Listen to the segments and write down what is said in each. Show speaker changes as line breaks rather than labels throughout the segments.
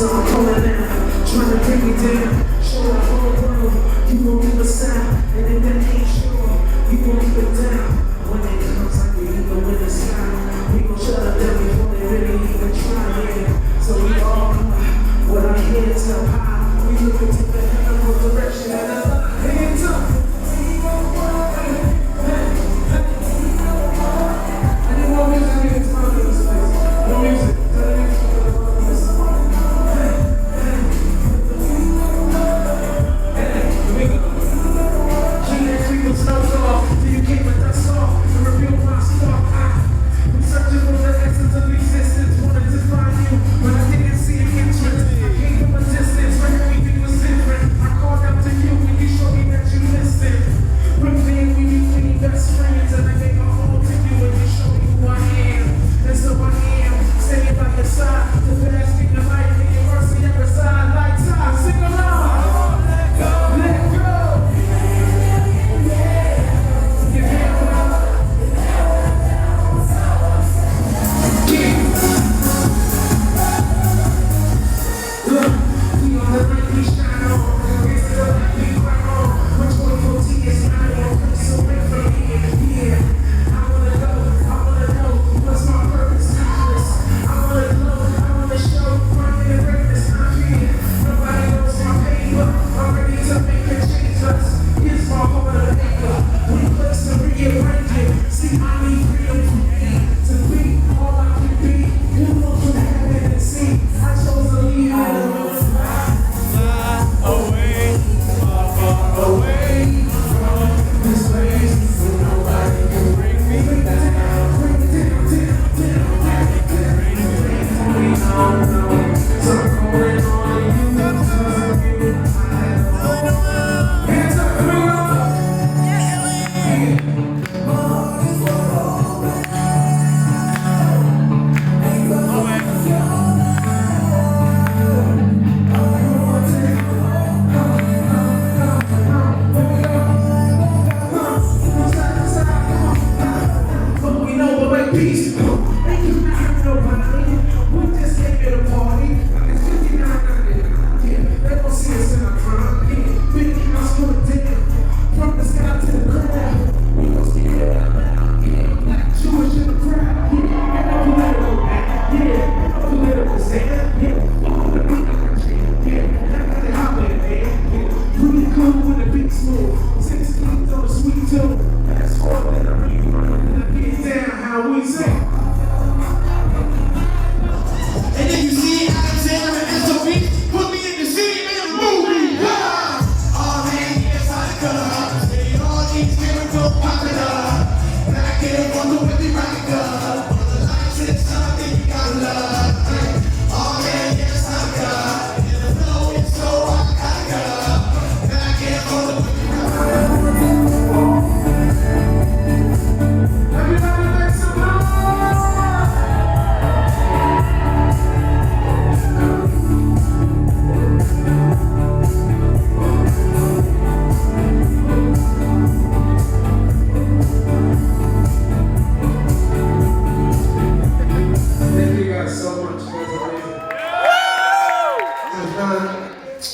So I'm calling out, trying to bring me down. Show the whole world, you won't give a sound. And if that ain't sure, you won't give it down. When it comes like you even win the sky, we gon' shut up down before they really even try, yeah. So we all know what our heads up high. We look into the heavenly direction and our hands up. I need more music, I need time in this place. More music.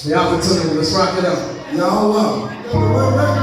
The opportunity, let's rock it up.
Y'all love.